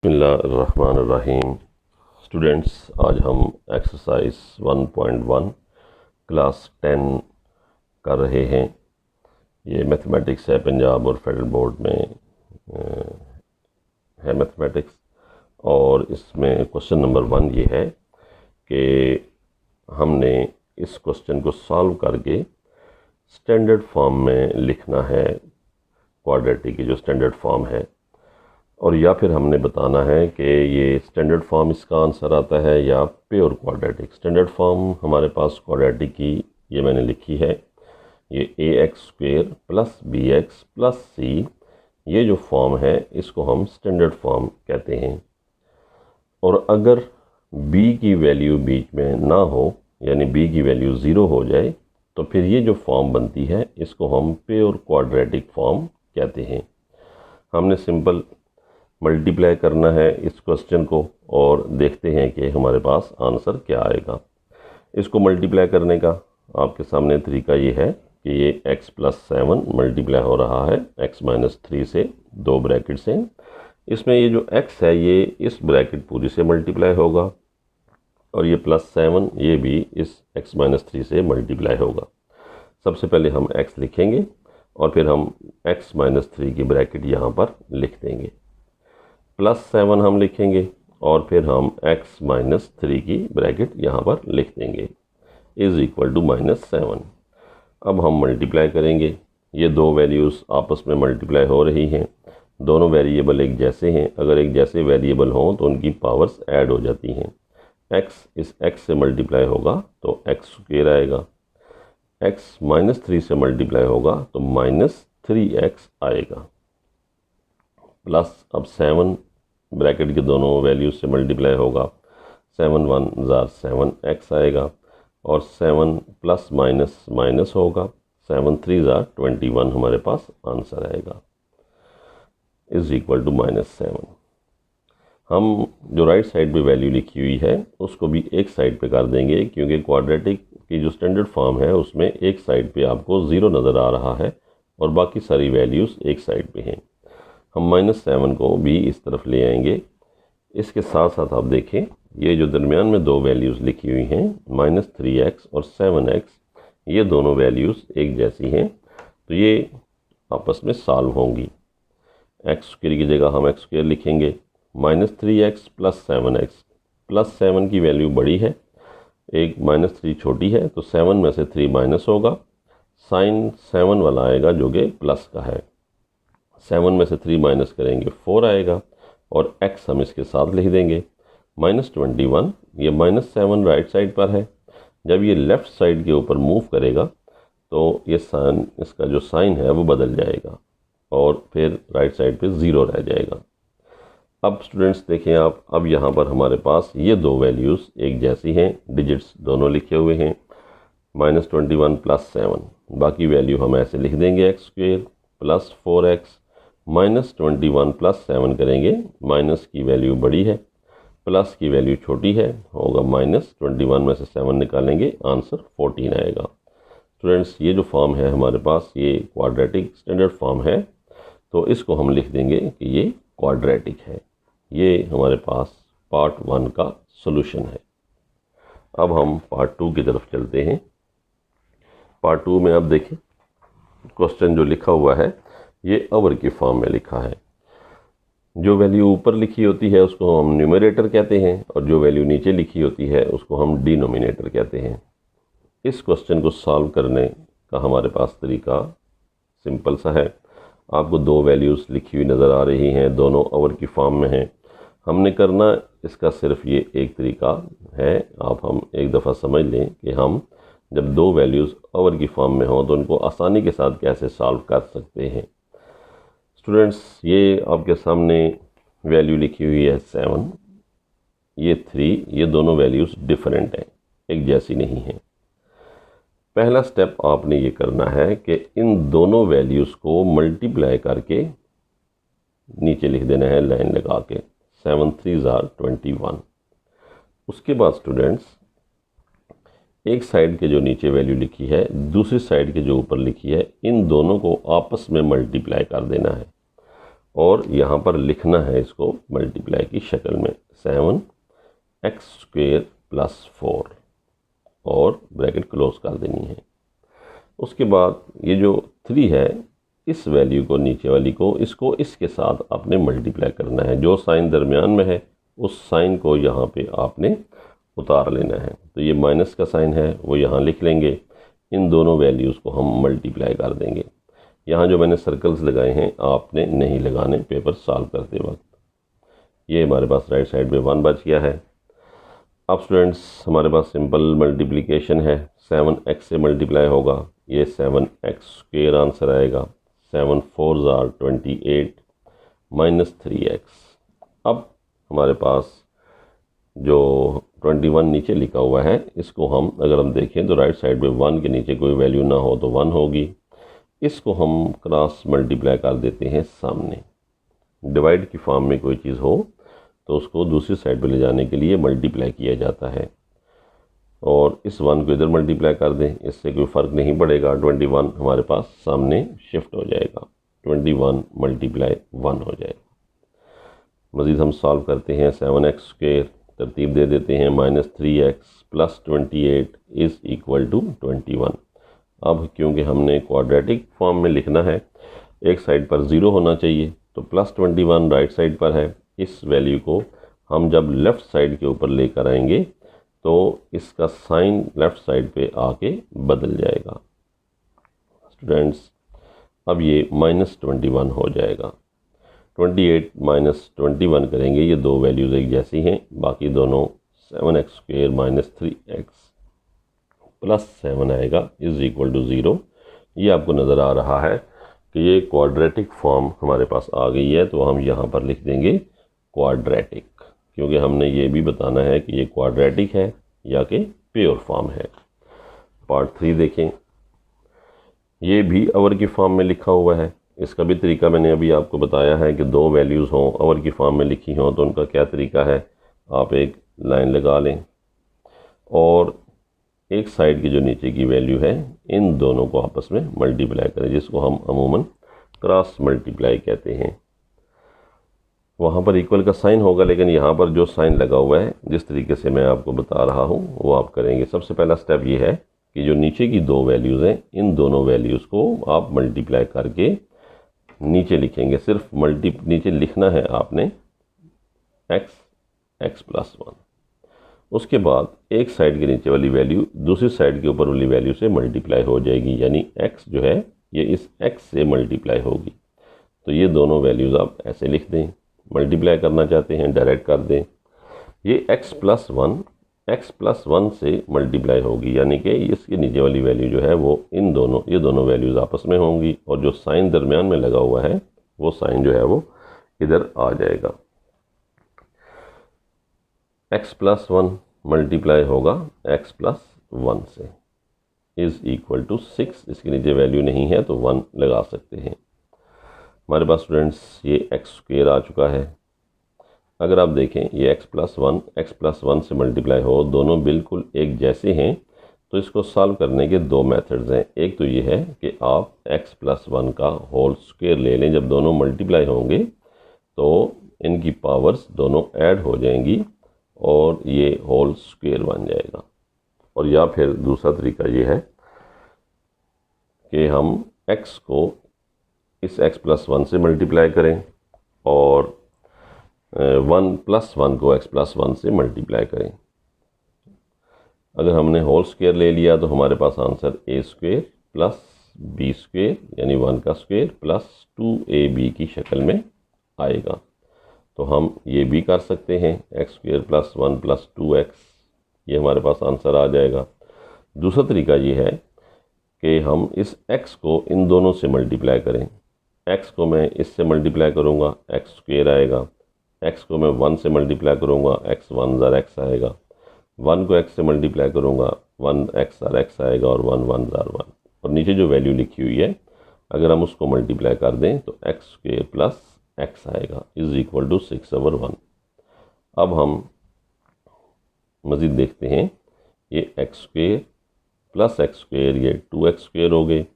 बिस्मिल्लाहिर्रहमानिर्रहीम। स्टूडेंट्स, आज हम एक्सरसाइज 1.1 क्लास 10 कर रहे हैं। ये मैथमेटिक्स है, पंजाब और फेडरल बोर्ड में है मैथमेटिक्स। और इसमें क्वेश्चन नंबर 1 ये है कि हमने इस क्वेश्चन को सॉल्व करके स्टैंडर्ड फॉर्म में लिखना है, क्वाड्रेटिक की जो स्टैंडर्ड फॉर्म है। और या फिर हमने बताना है कि ये स्टैंडर्ड फॉर्म इसका आंसर आता है या प्योर क्वाड्रेटिक। स्टैंडर्ड फॉर्म हमारे पास क्वाड्रेटिक की ये मैंने लिखी है, ये ax² + bx + c, ये जो फॉर्म है इसको हम स्टैंडर्ड फॉर्म कहते हैं। और अगर b की वैल्यू बीच में ना हो, यानी b की वैल्यू 0 हो जाए, तो फिर ये जो फॉर्म बनती है इसको हम प्योर क्वाड्रेटिक फॉर्म कहते हैं। हमने सिंपल मल्टीप्लाई करना है इस क्वेश्चन को और देखते हैं कि हमारे पास आंसर क्या आएगा। इसको मल्टीप्लाई करने का आपके सामने तरीका ये है कि ये x + 7 मल्टीप्लाई हो रहा है x - 3 से, 2 ब्रैकेट से। इसमें ये जो x है ये इस ब्रैकेट पूरी से मल्टीप्लाई होगा और ये +7 ये भी इस x - 3 से मल्टीप्लाई होगा। सबसे पहले हम x लिखेंगे और फिर हम x - 3 की ब्रैकेट यहाँ पर लिख देंगे। +7 हम लिखेंगे और फिर हम x - 3 की ब्रैकेट यहाँ पर लिख देंगे = -7। अब हम मल्टीप्लाई करेंगे। ये दो वैल्यूज़ आपस में मल्टीप्लाई हो रही हैं। दोनों वेरिएबल एक जैसे हैं। अगर एक जैसे वेरिएबल हों तो उनकी पावर्स ऐड हो जाती हैं। x इस x से मल्टीप्लाई होगा तो x² आएगा, x - 3 से मल्टीप्लाई होगा तो -3x आएगा, प्लस अब 7 ब्रैकेट के दोनों वैल्यूज से मल्टीप्लाई होगा, 7 × 1 = 7x आएगा और 7 प्लस माइनस माइनस होगा, 7 × 3 = 21 हमारे पास आंसर आएगा =-7। हम जो राइट साइड पे वैल्यू लिखी हुई है उसको भी एक साइड पे कर देंगे, क्योंकि क्वाड्रेटिक की जो स्टैंडर्ड फॉर्म है उसमें एक साइड पे आपको 0 नज़र आ रहा है और बाकी सारी वैल्यूज़ एक साइड पे हैं। हम -7 को भी इस तरफ ले आएंगे। इसके साथ साथ आप देखें, ये जो दरमियान में दो वैल्यूज़ लिखी हुई हैं -3x और 7x, ये दोनों वैल्यूज़ एक जैसी हैं तो ये आपस में सॉल्व होंगी। x² की जगह हम x² लिखेंगे, -3x + 7x, +7 की वैल्यू बड़ी है, एक -3 छोटी है, तो 7 में से 3 माइनस होगा, साइन 7 वाला आएगा जो कि प्लस का है। 7 में से 3 माइनस करेंगे 4 आएगा और x हम इसके साथ लिख देंगे -21। ये -7 राइट साइड पर है, जब ये लेफ़्ट साइड के ऊपर मूव करेगा तो ये साइन, इसका जो साइन है वो बदल जाएगा और फिर राइट साइड पे 0 रह जाएगा। अब स्टूडेंट्स देखें आप, अब यहाँ पर हमारे पास ये दो वैल्यूज़ एक जैसी हैं, डिजिट्स दोनों लिखे हुए हैं, -21 + 7। बाकी वैल्यू हम ऐसे लिख देंगे x² + 4x, -21 + 7 करेंगे, माइनस की वैल्यू बड़ी है, प्लस की वैल्यू छोटी है, होगा -21 में से 7 निकालेंगे, आंसर 14 आएगा। स्टूडेंट्स, ये जो फॉर्म है हमारे पास ये क्वाड्रेटिक स्टैंडर्ड फॉर्म है, तो इसको हम लिख देंगे कि ये क्वाड्रेटिक है। ये हमारे पास पार्ट 1 का सॉल्यूशन है। अब हम पार्ट 2 की तरफ चलते हैं। पार्ट 2 में अब देखें, क्वेश्चन जो लिखा हुआ है ये ओवर की फॉर्म में लिखा है। जो वैल्यू ऊपर लिखी होती है उसको हम न्यूमरेटर कहते हैं और जो वैल्यू नीचे लिखी होती है उसको हम डिनोमिनेटर कहते हैं। इस क्वेश्चन को सॉल्व करने का हमारे पास तरीका सिंपल सा है। आपको दो वैल्यूज़ लिखी हुई नज़र आ रही हैं, दोनों ओवर की फॉर्म में हैं। हमने करना इसका सिर्फ ये एक तरीका है, हम एक दफ़ा समझ लें कि हम जब दो वैल्यूज़ ओवर की फॉर्म में हों तो उनको आसानी के साथ कैसे सॉल्व कर सकते हैं। स्टूडेंट्स, ये आपके सामने वैल्यू लिखी हुई है 7, ये 3, ये दोनों वैल्यूज़ डिफरेंट हैं, एक जैसी नहीं हैं। पहला स्टेप आपने ये करना है कि इन दोनों वैल्यूज़ को मल्टीप्लाई करके नीचे लिख देना है लाइन लगा के, 7 × 3 = 21। उसके बाद स्टूडेंट्स, एक साइड के जो नीचे वैल्यू लिखी है, दूसरी साइड के जो ऊपर लिखी है, इन दोनों को आपस में मल्टीप्लाई कर देना है और यहाँ पर लिखना है इसको मल्टीप्लाई की शक्ल में 7x² + 4 और ब्रैकेट क्लोज कर देनी है। उसके बाद ये जो 3 है इस वैल्यू को, नीचे वाली को, इसको इसके साथ आपने मल्टीप्लाई करना है। जो साइन दरमियान में है उस साइन को यहाँ पे आपने उतार लेना है। तो ये माइनस का साइन है वो यहाँ लिख लेंगे, इन दोनों वैल्यूज़ को हम मल्टीप्लाई कर देंगे। यहाँ जो मैंने सर्कल्स लगाए हैं आपने नहीं लगाने पेपर सॉल्व करते वक्त। ये हमारे पास राइट साइड में 1 बच गया है। अब स्टूडेंट्स हमारे पास सिंपल मल्टीप्लिकेशन है, 7x से मल्टीप्लाई होगा, ये 7x² आंसर आएगा। 7 4 are 28 - 3x। अब हमारे पास जो 21 नीचे लिखा हुआ है इसको हम अगर हम देखें तो राइट साइड में 1 के नीचे कोई वैल्यू ना हो तो 1 होगी। इसको हम क्रॉस मल्टीप्लाई कर देते हैं सामने। डिवाइड की फॉर्म में कोई चीज़ हो तो उसको दूसरी साइड पे ले जाने के लिए मल्टीप्लाई किया जाता है, और इस 1 को इधर मल्टीप्लाई कर दें, इससे कोई फ़र्क नहीं पड़ेगा। 21 हमारे पास सामने शिफ्ट हो जाएगा, 21 × 1 हो जाएगा। मज़ीद हम सॉल्व करते हैं। 7x² तरतीब दे देते हैं, -3x + 28 = 21। अब क्योंकि हमने क्वाड्रेटिक फॉर्म में लिखना है, एक साइड पर 0 होना चाहिए, तो +21 राइट साइड पर है। इस वैल्यू को हम जब लेफ़्ट साइड के ऊपर लेकर आएंगे तो इसका साइन लेफ़्ट साइड पे आके बदल जाएगा। स्टूडेंट्स अब ये -21 हो जाएगा। 28 - 21 करेंगे, ये दो वैल्यूज़ एक जैसी हैं, बाकी दोनों 7x² - 3x +7 आएगा = 0। ये आपको नज़र आ रहा है कि ये क्वाड्रेटिक फॉर्म हमारे पास आ गई है, तो हम यहाँ पर लिख देंगे क्वाड्रेटिक, क्योंकि हमने ये भी बताना है कि ये क्वाड्रेटिक है या कि प्योर फॉर्म है। पार्ट 3 देखें, ये भी अवर की फॉर्म में लिखा हुआ है। इसका भी तरीका मैंने अभी आपको बताया है कि दो वैल्यूज़ हों, अवर की फॉर्म में लिखी हों, तो उनका क्या तरीका है। आप एक लाइन लगा लें और एक साइड की जो नीचे की वैल्यू है इन दोनों को आपस में मल्टीप्लाई करें, जिसको हम अमूमन क्रॉस मल्टीप्लाई कहते हैं। वहाँ पर इक्वल का साइन होगा, लेकिन यहाँ पर जो साइन लगा हुआ है जिस तरीके से मैं आपको बता रहा हूँ वो आप करेंगे। सबसे पहला स्टेप ये है कि जो नीचे की दो वैल्यूज़ हैं इन दोनों वैल्यूज़ को आप मल्टीप्लाई करके नीचे लिखेंगे। सिर्फ नीचे लिखना है आपने x + 1। उसके बाद एक साइड के नीचे वाली वैल्यू दूसरी साइड के ऊपर वाली वैल्यू से मल्टीप्लाई हो जाएगी, यानी x जो है ये इस x से मल्टीप्लाई होगी। तो ये दोनों वैल्यूज़ आप ऐसे लिख दें। मल्टीप्लाई करना चाहते हैं डायरेक्ट कर दें। ये x + 1 से मल्टीप्लाई होगी, यानी कि इसके नीचे वाली वैल्यू जो है वो ये दोनों वैल्यूज़ आपस में होंगी, और जो साइन दरमियान में लगा हुआ है वो साइन जो है वो इधर आ जाएगा। x + 1 मल्टीप्लाई होगा x + 1 से = 6। इसके नीचे वैल्यू नहीं है तो 1 लगा सकते हैं। हमारे पास स्टूडेंट्स ये x² आ चुका है। अगर आप देखें ये x + 1 से मल्टीप्लाई हो, दोनों बिल्कुल एक जैसे हैं, तो इसको सॉल्व करने के दो मेथड्स हैं। एक तो ये है कि आप x + 1 का होल स्क्वायर ले लें। जब दोनों मल्टीप्लाई होंगे तो इनकी पावर्स दोनों ऐड हो जाएंगी और ये होल स्क्वायर बन जाएगा। और या फिर दूसरा तरीका ये है कि हम x को इस x + 1 से मल्टीप्लाई करें और 1 + 1 को x + 1 से मल्टीप्लाई करें। अगर हमने होल स्क्वायर ले लिया तो हमारे पास आंसर a² + b² यानी 1 का स्क्वायर + 2ab की शक्ल में आएगा। तो हम ये भी कर सकते हैं, x² + 1 + 2x, ये हमारे पास आंसर आ जाएगा। दूसरा तरीका ये है कि हम इस x को इन दोनों से मल्टीप्लाई करें। x को मैं इससे मल्टीप्लाई करूँगा, x² आएगा। x को मैं 1 से मल्टीप्लाई करूँगा, x 1 ज़ार x आएगा। 1 को x से मल्टीप्लाई करूँगा, 1x ज़ार x आएगा, और 1 1 ज़ार 1। और नीचे जो वैल्यू लिखी हुई है अगर हम उसको मल्टीप्लाई कर दें तो x² + x आएगा = 6/1। अब हम मज़ीद देखते हैं, ये x² + x² ये 2x² हो गए।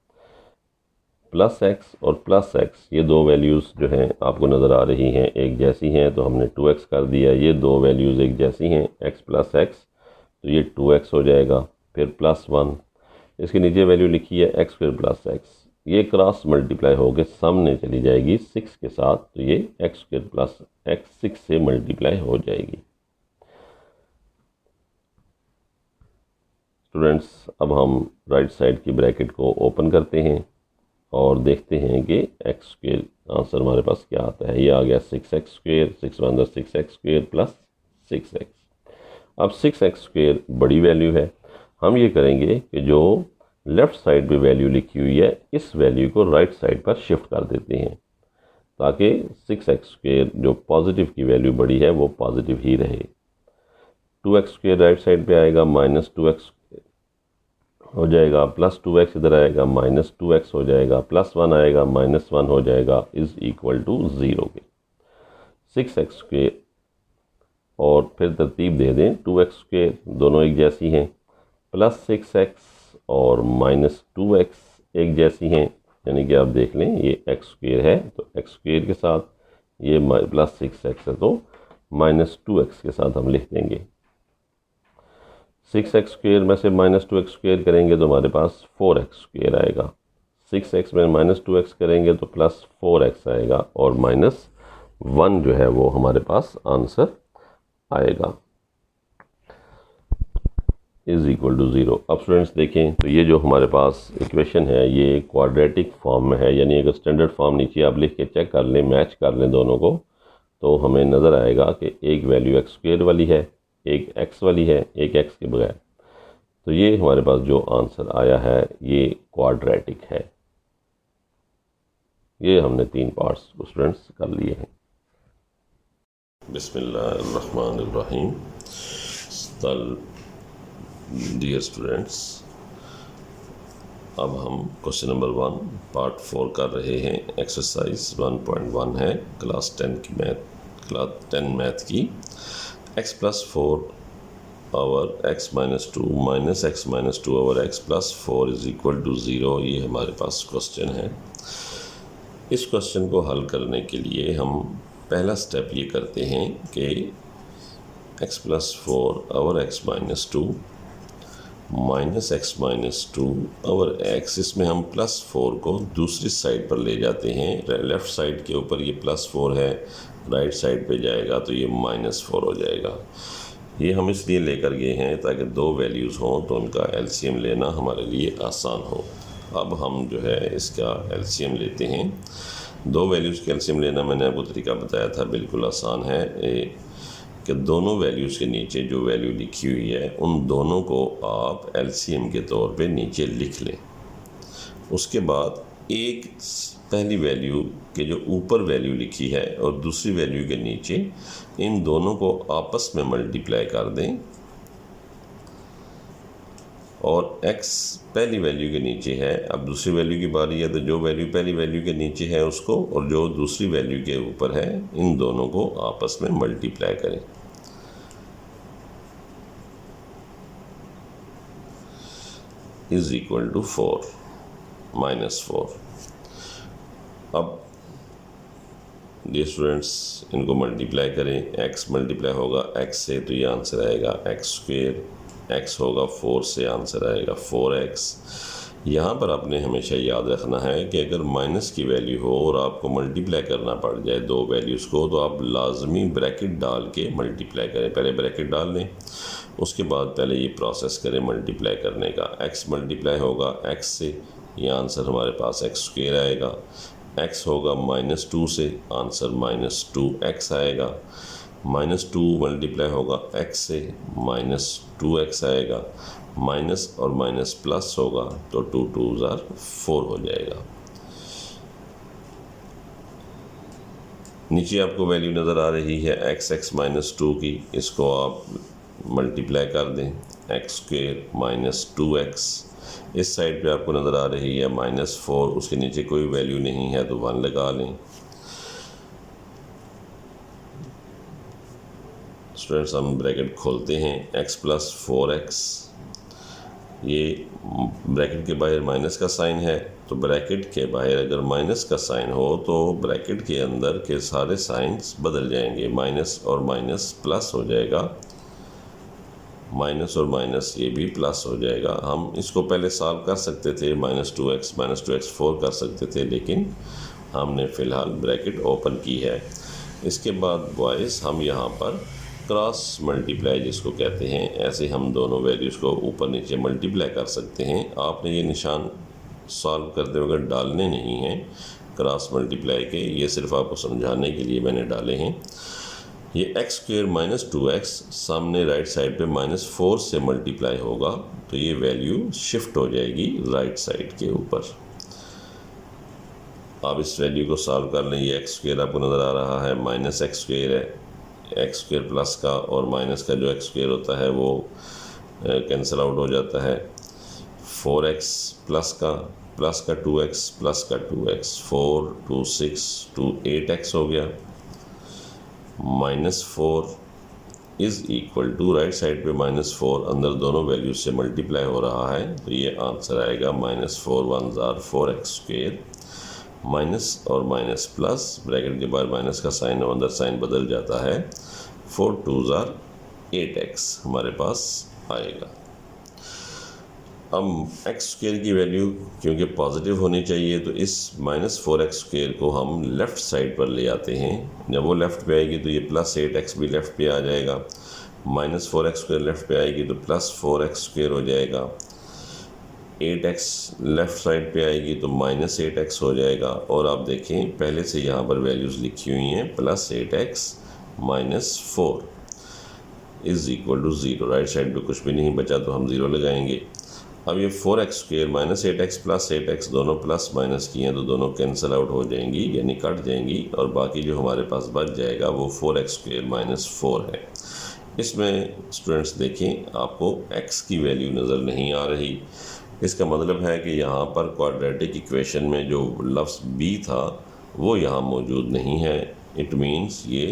प्लस एक्स और प्लस एक्स, ये दो वैल्यूज़ जो हैं आपको नज़र आ रही हैं एक जैसी हैं, तो हमने 2x कर दिया। ये दो वैल्यूज़ एक जैसी हैं, x प्लस एक्स, तो ये 2x हो जाएगा। फिर प्लस 1, इसके नीचे वैल्यू लिखी है x स्क्वायर प्लस एक्स, ये क्रॉस मल्टीप्लाई होकर सामने चली जाएगी 6 के साथ, तो ये x स्क्वायर प्लस एक्स 6 से मल्टीप्लाई हो जाएगी। स्टूडेंट्स, अब हम राइट साइड की ब्रैकेट को ओपन करते हैं और देखते हैं कि x स्क्वायर आंसर हमारे पास क्या आता है। ये आ गया 6x square, 6 one 6x square plus 6x। अब 6x स्क्वायर बड़ी वैल्यू है, हम ये करेंगे कि जो लेफ़्ट साइड पे वैल्यू लिखी हुई है इस वैल्यू को राइट साइड पर शिफ्ट कर देते हैं, ताकि 6x स्क्वायर जो पॉजिटिव की वैल्यू बड़ी है वो पॉजिटिव ही रहे। 2x स्क्वायर राइट साइड पे आएगा, माइनस 2x हो जाएगा, प्लस 2x इधर आएगा, माइनस 2x हो जाएगा, प्लस 1 आएगा, माइनस 1 हो जाएगा, इज़ इक्वल टू 0 के। 6x स्क्वायर और फिर तरतीब दे दें, 2x स्क्वायर दोनों एक जैसी हैं, प्लस 6x और माइनस 2x एक जैसी हैं, यानी कि आप देख लें ये x स्क्वायर है तो x स्क्वायर के साथ, ये प्लस 6x है तो माइनस 2x के साथ हम लिख देंगे। 6x स्क्वायर में से माइनस 2x स्क्वायर करेंगे तो हमारे पास 4x स्क्वायर आएगा। 6x में माइनस 2x करेंगे तो प्लस 4x आएगा और माइनस 1 जो है वो हमारे पास आंसर आएगा, इज़ इक्वल टू 0। अब स्टूडेंट्स देखें तो ये जो हमारे पास इक्वेशन है ये क्वाड्रेटिक फॉर्म में है, यानी अगर स्टैंडर्ड फॉर्म नीचे आप लिख के चेक कर लें, मैच कर लें दोनों को, तो हमें नज़र आएगा कि एक वैल्यू एक्स स्क्वायर वाली है, एक एक्स वाली है, एक एक्स के बगैर। तो ये हमारे पास जो आंसर आया है ये क्वाड्रेटिक है। ये हमने 3 पार्ट्स को स्टूडेंट्स कर लिए हैं। बिस्मिल्लाहिर्रहमानिर्रहीम। डियर स्टूडेंट्स, अब हम क्वेश्चन नंबर 1 पार्ट 4 कर रहे हैं। एक्सरसाइज 1.1 है, क्लास 10 मैथ की। x plus 4 over x minus 2 minus x minus 2 over x plus 4 is equal to 0, ये हमारे पास क्वेश्चन है। इस क्वेश्चन को हल करने के लिए हम पहला स्टेप ये करते हैं कि x plus 4 over x minus 2 minus x minus 2 over x, इसमें हम प्लस 4 को दूसरी साइड पर ले जाते हैं। लेफ़्ट साइड के ऊपर ये प्लस 4 है, राइट साइड पे जाएगा तो ये माइनस 4 हो जाएगा। ये हम इसलिए लेकर गए हैं ताकि दो वैल्यूज़ हों तो उनका एलसीएम लेना हमारे लिए आसान हो। अब हम जो है इसका एलसीएम लेते हैं। दो वैल्यूज़ का एलसीएम लेना मैंने आपको तरीका बताया था, बिल्कुल आसान है कि दोनों वैल्यूज़ के नीचे जो वैल्यू लिखी हुई है उन दोनों को आप एलसीएम के तौर पे नीचे लिख लें। उसके बाद एक पहली वैल्यू के जो ऊपर वैल्यू लिखी है और दूसरी वैल्यू के नीचे, इन दोनों को आपस में मल्टीप्लाई कर दें और x पहली वैल्यू के नीचे है, अब दूसरी वैल्यू की बारी है तो जो वैल्यू पहली वैल्यू के नीचे है उसको और जो दूसरी वैल्यू के ऊपर है इन दोनों को आपस में मल्टीप्लाई करें। Is equal to 4 minus 4। अब ये स्टूडेंट्स इनको मल्टीप्लाई करें, x मल्टीप्लाई होगा x से तो ये आंसर आएगा x स्क्वेयर, x होगा 4 से आंसर आएगा 4x। यहाँ पर आपने हमेशा याद रखना है कि अगर माइनस की वैल्यू हो और आपको मल्टीप्लाई करना पड़ जाए दो वैल्यूज़ को तो आप लाजमी ब्रैकेट डाल के मल्टीप्लाई करें। पहले ब्रैकेट डाल लें, उसके बाद पहले ये प्रोसेस करें मल्टीप्लाई करने का। x मल्टीप्लाई होगा x से, ये आंसर हमारे पास x स्क्वेयर आएगा। x होगा माइनस 2 से, आंसर माइनस 2x आएगा। माइनस 2 मल्टीप्लाई होगा x से, माइनस 2x आएगा। माइनस और माइनस प्लस होगा तो 2 2 ज़ार 4 हो जाएगा। नीचे आपको वैल्यू नज़र आ रही है x माइनस 2 की, इसको आप मल्टीप्लाई कर दें, x स्क्वेयर माइनस 2x। इस साइड पे आपको नज़र आ रही है माइनस 4, उसके नीचे कोई वैल्यू नहीं है तो 1 लगा लें। स्टूडेंट्स हम ब्रैकेट खोलते हैं, x प्लस 4x, ये ब्रैकेट के बाहर माइनस का साइन है तो ब्रैकेट के बाहर अगर माइनस का साइन हो तो ब्रैकेट के अंदर के सारे साइंस बदल जाएंगे, माइनस और माइनस प्लस हो जाएगा, माइनस और माइनस ये भी प्लस हो जाएगा। हम इसको पहले सॉल्व कर सकते थे, -2x 4 कर सकते थे, लेकिन हमने फ़िलहाल ब्रैकेट ओपन की है। इसके बाद बॉयज़ हम यहाँ पर क्रॉस मल्टीप्लाई जिसको कहते हैं, ऐसे हम दोनों वैल्यूज़ को ऊपर नीचे मल्टीप्लाई कर सकते हैं। आपने ये निशान सॉल्व करते वक्त डालने नहीं हैं क्रॉस मल्टीप्लाई के, ये सिर्फ आपको समझाने के लिए मैंने डाले हैं। ये x² - 2x सामने राइट साइड पे -4 से मल्टीप्लाई होगा, तो ये वैल्यू शिफ्ट हो जाएगी राइट साइड के ऊपर। आप इस वैल्यू को सॉल्व कर लें, ये x² आपको नज़र आ रहा है, -x² है, x² प्लस का और माइनस का जो x² होता है वो कैंसिल आउट हो जाता है। 4x प्लस का 2x प्लस का 2x, 4 2 6 2 8x हो गया। -4 is equal to right side पे -4 अंदर दोनों वैल्यू से मल्टीप्लाई हो रहा है, तो ये आंसर आएगा -4 1 ज़ार 4x², माइनस और माइनस प्लस, ब्रैकेट के बाद माइनस का साइन और अंदर साइन बदल जाता है, 4 2 ज़ार 8x हमारे पास आएगा। अब x² की वैल्यू क्योंकि पॉजिटिव होनी चाहिए, तो इस -4x² को हम लेफ़्ट साइड पर ले आते हैं। जब वो लेफ़्ट पे आएगी तो ये +8x भी लेफ़्ट पे आ जाएगा, -4x² लेफ़्ट पे आएगी तो +4x² हो जाएगा, 8x लेफ़्ट साइड पे आएगी तो -8x हो जाएगा। और आप देखें पहले से यहाँ पर वैल्यूज़ लिखी हुई हैं, +8x - 4 is equal to 0। Right side पे कुछ भी नहीं बचा तो हम 0 लगाएंगे। अब ये 4x² -8x + 8x दोनों प्लस माइनस की हैं, तो दोनों कैंसिल आउट हो जाएंगी, यानी कट जाएंगी, और बाकी जो हमारे पास बच जाएगा वो 4x² - 4 है। इसमें स्टूडेंट्स देखें आपको x की वैल्यू नज़र नहीं आ रही, इसका मतलब है कि यहाँ पर क्वाड्रेटिक इक्वेशन में जो लफ्ज़ b था वो यहाँ मौजूद नहीं है। इट मीन्स ये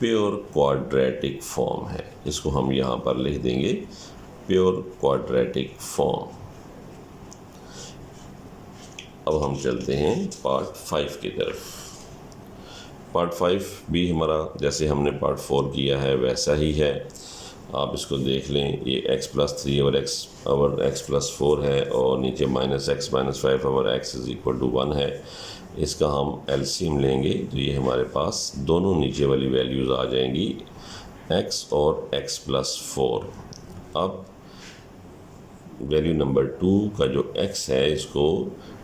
प्योर क्वाड्रेटिक फॉर्म है, इसको हम यहाँ पर लिख देंगे प्योर क्वाड्रेटिक फॉर्म। अब हम चलते हैं पार्ट 5 की तरफ। पार्ट 5 भी हमारा जैसे हमने पार्ट 4 किया है वैसा ही है, आप इसको देख लें। ये x + 3 और x + 4 है, और नीचे -x - 5 और x = 1 है। इसका हम एलसीएम लेंगे तो ये हमारे पास दोनों नीचे वाली वैल्यूज़ आ जाएंगी, x और x + 4। अब वैल्यू नंबर 2 का जो x है, इसको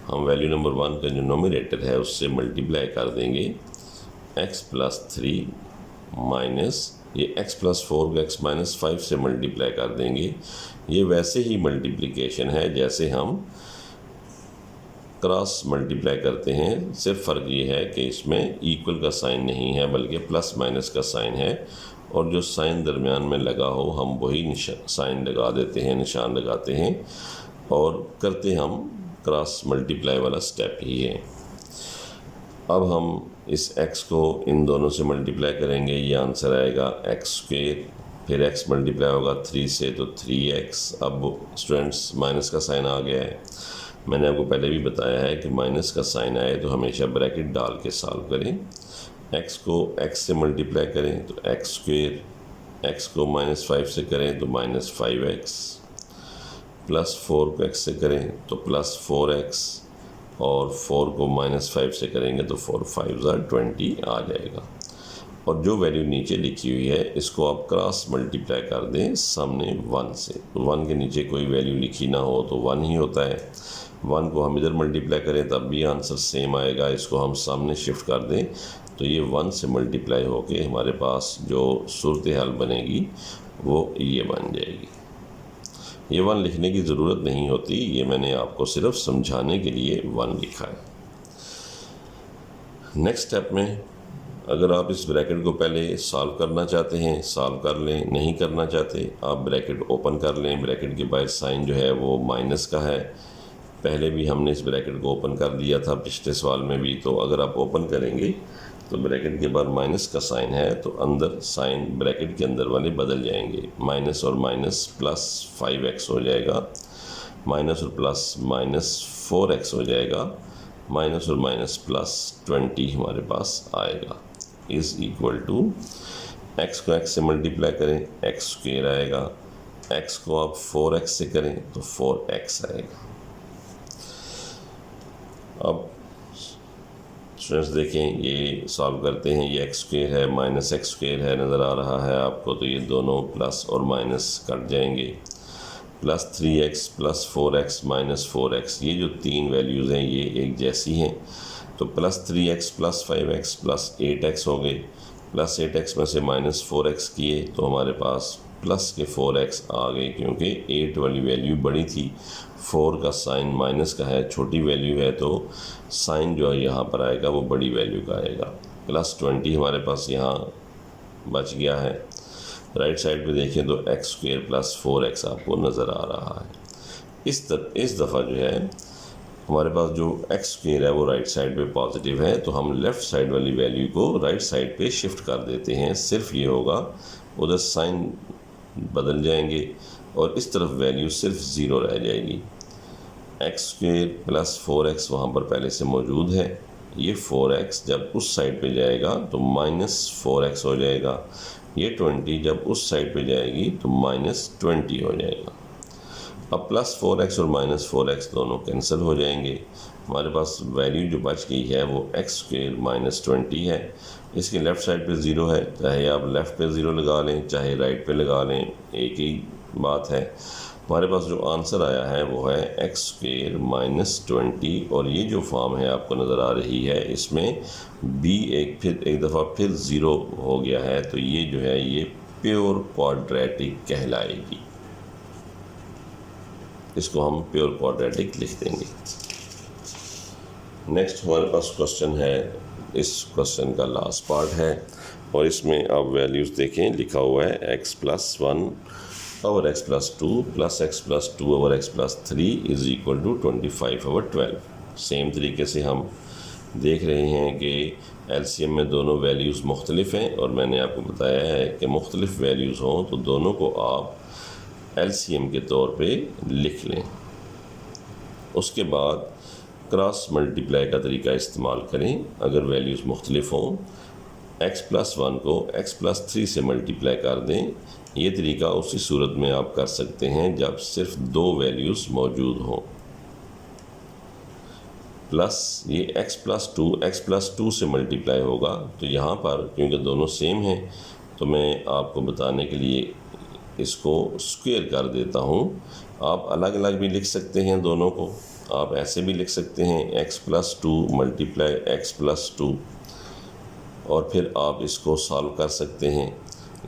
हम वैल्यू नंबर 1 का जो नोमिनेटर है उससे मल्टीप्लाई कर देंगे, x + 3 माइनस ये x + 4 को x - 5 से मल्टीप्लाई कर देंगे। ये वैसे ही मल्टीप्लिकेशन है जैसे हम क्रॉस मल्टीप्लाई करते हैं, सिर्फ फ़र्क ये है कि इसमें इक्वल का साइन नहीं है बल्कि प्लस माइनस का साइन है, और जो साइन दरमियान में लगा हो हम वही साइन लगा देते हैं, निशान लगाते हैं, और करते हम क्रॉस मल्टीप्लाई वाला स्टेप ही है। अब हम इस x को इन दोनों से मल्टीप्लाई करेंगे, ये आंसर आएगा x², फिर x मल्टीप्लाई होगा 3 से तो 3x। अब स्टूडेंट्स माइनस का साइन आ गया है, मैंने आपको पहले भी बताया है कि माइनस का साइन आए तो हमेशा ब्रैकेट डाल के सॉल्व करें। x को x से मल्टीप्लाई करें तो x², x को -5 से करें तो -5x, +4 को x से करें तो +4x, और 4 को -5 से करेंगे तो 4 5 ज़ार 20 आ जाएगा। और जो वैल्यू नीचे लिखी हुई है इसको आप क्रॉस मल्टीप्लाई कर दें सामने 1 से, तो 1 के नीचे कोई वैल्यू लिखी ना हो तो 1 ही होता है। 1 को हम इधर मल्टीप्लाई करें तब भी आंसर सेम आएगा, इसको हम सामने शिफ्ट कर दें तो ये 1 से मल्टीप्लाई होके हमारे पास जो सूरत हाल बनेगी वो ये बन जाएगी। ये 1 लिखने की ज़रूरत नहीं होती, ये मैंने आपको सिर्फ समझाने के लिए 1 लिखा है। नेक्स्ट स्टेप में अगर आप इस ब्रैकेट को पहले सॉल्व करना चाहते हैं सॉल्व कर लें, नहीं करना चाहते आप ब्रैकेट ओपन कर लें। ब्रैकेट के बाहर साइन जो है वो माइनस का है, पहले भी हमने इस ब्रैकेट को ओपन कर दिया था पिछले सवाल में भी। तो अगर आप ओपन करेंगे तो ब्रैकेट के बाद माइनस का साइन है तो अंदर साइन ब्रैकेट के अंदर वाले बदल जाएंगे, माइनस और माइनस +5x हो जाएगा, माइनस और प्लस माइनस 4x हो जाएगा, माइनस और माइनस प्लस 20 हमारे पास आएगा, इज़ इक्वल टू x को x से मल्टीप्लाई करें एक्स स्क्वायर आएगा, x को आप 4x से करें तो 4x आएगा। अब स्टूडेंट्स देखें, ये सॉल्व करते हैं, ये एक्स स्क्वायर है माइनस एक्स स्क्वायर है नज़र आ रहा है आपको, तो ये दोनों प्लस और माइनस कट जाएंगे, plus 3x plus 4x minus 4x, ये जो तीन वैल्यूज़ हैं ये एक जैसी हैं, तो plus 3x plus 5x plus 8x हो गए, प्लस 8x में से माइनस 4x किए तो हमारे पास प्लस के 4x आ गए, क्योंकि 8 वाली वैल्यू बड़ी थी, 4 का साइन माइनस का है, छोटी वैल्यू है, तो साइन जो है यहाँ पर आएगा वो बड़ी वैल्यू का आएगा। प्लस 20 हमारे पास यहाँ बच गया है। राइट साइड पे देखें तो एक्स स्क्वायर प्लस 4x आपको नज़र आ रहा है। इस दफ़ा जो है हमारे पास जो एक्स स्क्वायर है वो राइट साइड पे पॉजिटिव है, तो हम लेफ़्ट साइड वाली वैल्यू को राइट साइड पे शिफ्ट कर देते हैं। सिर्फ ये होगा, उधर साइन बदल जाएंगे और इस तरफ वैल्यू सिर्फ ज़ीरो रह जाएगी। एक्स स्क्वायर प्लस 4x वहाँ पर पहले से मौजूद है, ये 4x जब उस साइड पे जाएगा तो माइनस 4x हो जाएगा, ये 20 जब उस साइड पे जाएगी तो माइनस 20 हो जाएगा। अब प्लस 4x और माइनस 4x दोनों कैंसिल हो जाएंगे, हमारे पास वैल्यू जो बच गई है वो एक्स स्क्वायर माइनस 20 है। इसके लेफ़्ट साइड पे ज़ीरो है, चाहे आप लेफ़्ट पे ज़ीरो लगा लें चाहे राइट पे लगा लें, एक ही बात है। हमारे पास जो आंसर आया है वो है एक्स स्क्वायर माइनस 20, और ये जो फॉर्म है आपको नज़र आ रही है इसमें b एक दफ़ा फिर ज़ीरो हो गया है, तो ये जो है ये प्योर क्वाड्रेटिक कहलाएगी। इसको हम प्योर क्वाड्रेटिक लिख देंगे। नेक्स्ट हमारे पास क्वेश्चन है, इस क्वेश्चन का लास्ट पार्ट है और इसमें आप वैल्यूज़ देखें, लिखा हुआ है x plus 1 over x plus 2 plus x plus 2 over x plus 3 is equal to 25 over 12। Same तरीके से हम देख रहे हैं कि एलसीएम में दोनों वैल्यूज़ मुख्तलिफ हैं, और मैंने आपको बताया है कि मुख्तलिफ वैल्यूज़ हों तो दोनों को आप एलसीएम के तौर पे लिख लें। उसके बाद क्रॉस मल्टीप्लाई का तरीका इस्तेमाल करें। अगर वैल्यूज़ मुख्तलिफ हों, x प्लस 1 को x प्लस 3 से मल्टीप्लाई कर दें। ये तरीका उसी सूरत में आप कर सकते हैं जब सिर्फ दो वैल्यूज़ मौजूद हों। प्लस ये x प्लस 2 से मल्टीप्लाई होगा, तो यहाँ पर क्योंकि दोनों सेम हैं तो मैं आपको बताने के लिए इसको स्क्वायर कर देता हूँ। आप अलग अलग भी लिख सकते हैं दोनों को, आप ऐसे भी लिख सकते हैं x plus 2 multiply x plus 2, और फिर आप इसको सॉल्व कर सकते हैं।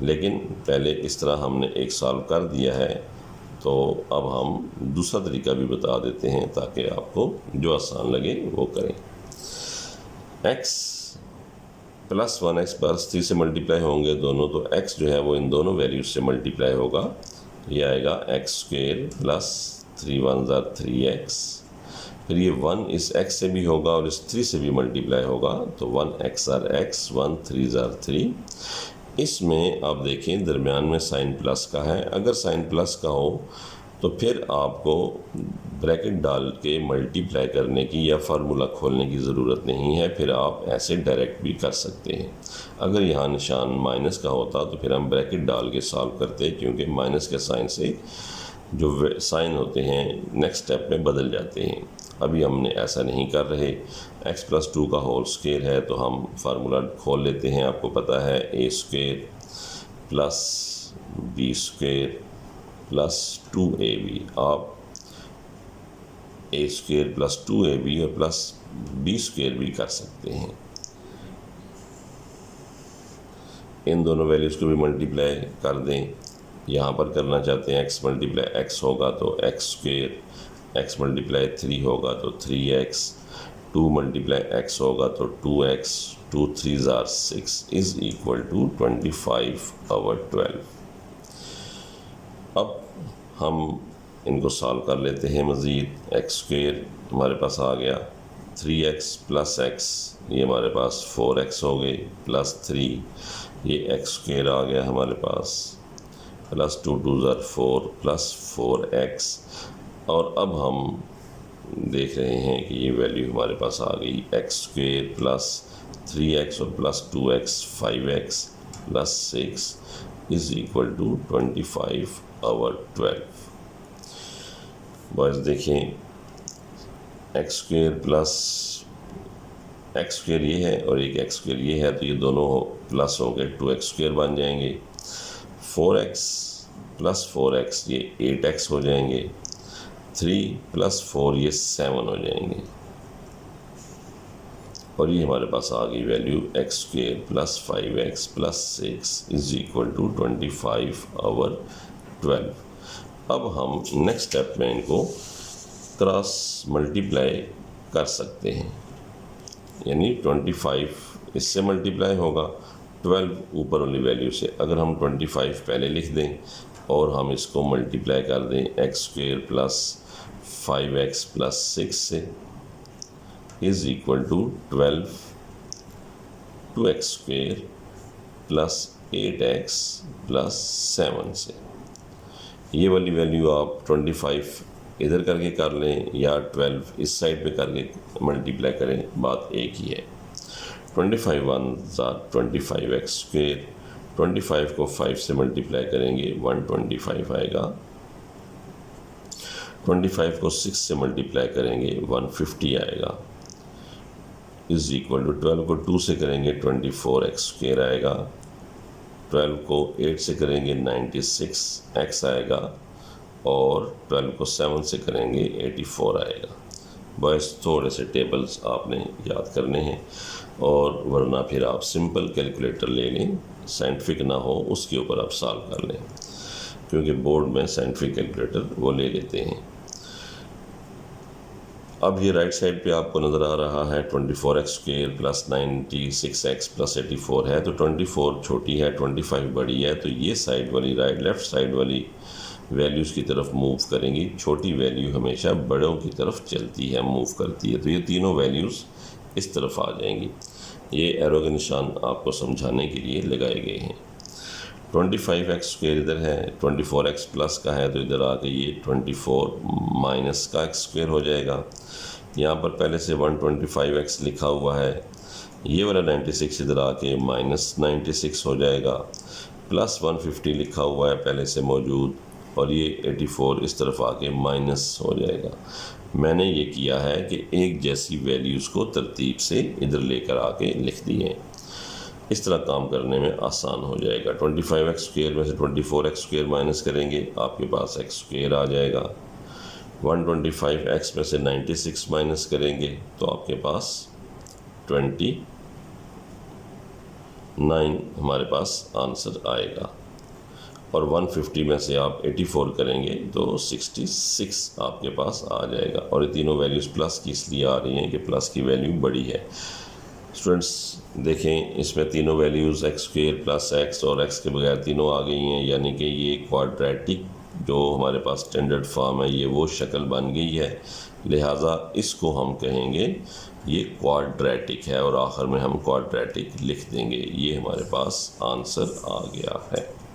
लेकिन पहले इस तरह हमने एक सॉल्व कर दिया है, तो अब हम दूसरा तरीका भी बता देते हैं ताकि आपको जो आसान लगे वो करें। x प्लस 1 x प्लस 3 से मल्टीप्लाई होंगे दोनों, तो x जो है वो इन दोनों वैल्यूज से मल्टीप्लाई होगा, ये आएगा एक्स स्क्वायर प्लस 3 1 3x। फिर ये 1 इस x से भी होगा और इस 3 से भी मल्टीप्लाई होगा, तो 1x आर x 1 3 आर 3। इसमें आप देखें दरमियान में साइन प्लस का है, अगर साइन प्लस का हो तो फिर आपको ब्रैकेट डाल के मल्टीप्लाई करने की या फार्मूला खोलने की ज़रूरत नहीं है, फिर आप ऐसे डायरेक्ट भी कर सकते हैं। अगर यहाँ निशान माइनस का होता तो फिर हम ब्रैकेट डाल के सॉल्व करते, क्योंकि माइनस के साइन से जो साइन होते हैं नेक्स्ट स्टेप में बदल जाते हैं। अभी हमने ऐसा नहीं कर रहे। x प्लस 2 का होल स्क्वायर है तो हम फार्मूला खोल लेते हैं। आपको पता है a square plus b square plus 2ab, आप a स्क्वायर प्लस 2ab और प्लस b स्क्वायर भी कर सकते हैं। इन दोनों वैल्यूज़ को भी मल्टीप्लाई कर दें। यहाँ पर करना चाहते हैं x मल्टीप्लाई x होगा तो x स्क्वायर, x मल्टीप्लाई 3 होगा तो 3x, 2 मल्टीप्लाई x होगा तो 2x, 2 3 are 6 is equal to 25 over 12। अब हम इनको सॉल्व कर लेते हैं मज़ीद। एक्स स्क्वायर हमारे पास आ गया, 3x प्लस x ये हमारे पास 4x हो गए, प्लस 3 ये x स्क्वायर आ गया हमारे पास, प्लस 2 2 4 प्लस 4x, और अब हम देख रहे हैं कि ये वैल्यू हमारे पास आ गई एक्स स्क्वेयर प्लस 3x और plus 2x 5x plus 6 is equal to 25/12। बस देखें, x square plus x square ये है और एक एक्स स्क्वेयर ये है, तो ये दोनों प्लस हो गए 2x स्क्वेयर बन जाएंगे। 4x प्लस 4x ये 8x हो जाएंगे। 3 प्लस 4 ये 7 हो जाएंगे। और ये हमारे पास आ गई value x square plus 5x plus 6 is equal to 25/12। अब हम नेक्स्ट स्टेप में इनको क्रॉस मल्टीप्लाई कर सकते हैं, यानी 25 इससे मल्टीप्लाई होगा 12 ऊपर वाली वैल्यू से। अगर हम 25 पहले लिख दें और हम इसको मल्टीप्लाई कर दें x square plus 5x plus 6 से is equal to 12 2x square plus 8x plus 7 से। ये वाली वैल्यू आप 25 इधर करके कर लें या 12 इस साइड पे करके मल्टीप्लाई करें, बात एक ही है। 25 1 25x स्क्वेयर, 25 को 5 से मल्टीप्लाई करेंगे 125 आएगा। 25 को 6 से मल्टीप्लाई करेंगे 150 आएगा। इज इक्वल टू 12 को 2 से करेंगे 24x स्क्वेयर आएगा। 12 को 8 से करेंगे 96x आएगा और 12 को 7 से करेंगे 84 आएगा। बस थोड़े से टेबल्स आपने याद करने हैं, और वरना फिर आप सिंपल कैलकुलेटर ले लें, साइंटिफिक ना हो उसके ऊपर आप सॉल्व कर लें, क्योंकि बोर्ड में साइंटिफिक कैलकुलेटर वो ले लेते हैं। अब ये राइट साइड पे आपको नज़र आ रहा है 24x square plus 96x plus 84 है, तो 24 छोटी है 25 बड़ी है, तो ये साइड वाली लेफ़्ट साइड वाली वैल्यूज़ की तरफ मूव करेंगी। छोटी वैल्यू हमेशा बड़ों की तरफ चलती है, मूव करती है, तो ये तीनों वैल्यूज़ इस तरफ आ जाएंगी। ये एरो के निशान आपको समझाने के लिए लगाए गए हैं। 25x स्क्वेयर इधर है, 24x प्लस का है, तो इधर आके ये 24 माइनस का x स्क्वेयर हो जाएगा। यहाँ पर पहले से 125x लिखा हुआ है, ये वाला 96 इधर आके माइनस 96 हो जाएगा, प्लस 150 लिखा हुआ है पहले से मौजूद, और ये 84 इस तरफ आके माइनस हो जाएगा। मैंने ये किया है कि एक जैसी वैल्यूज़ को तरतीब से इधर लेकर आके लिख दिए, इस तरह काम करने में आसान हो जाएगा। 25x स्क्वेयर में से 24x स्क्वेयर माइनस करेंगे, आपके पास x स्क्वेयर आ जाएगा। 125x में से 96 माइनस करेंगे तो आपके पास 29 हमारे पास आंसर आएगा, और 150 में से आप 84 करेंगे तो 66 आपके पास आ जाएगा। और ये तीनों वैल्यूज़ प्लस की इसलिए आ रही हैं कि प्लस की वैल्यू बड़ी है। स्टूडेंट्स देखें, इसमें तीनों values x square plus x और एक्स के बगैर तीनों आ गई हैं, यानी कि ये क्वाड्रेटिक जो हमारे पास स्टैंडर्ड फॉर्म है, ये वो शक्ल बन गई है, लिहाजा इसको हम कहेंगे ये क्वाड्रेटिक है, और आखिर में हम क्वाड्रेटिक लिख देंगे। ये हमारे पास आंसर आ गया है।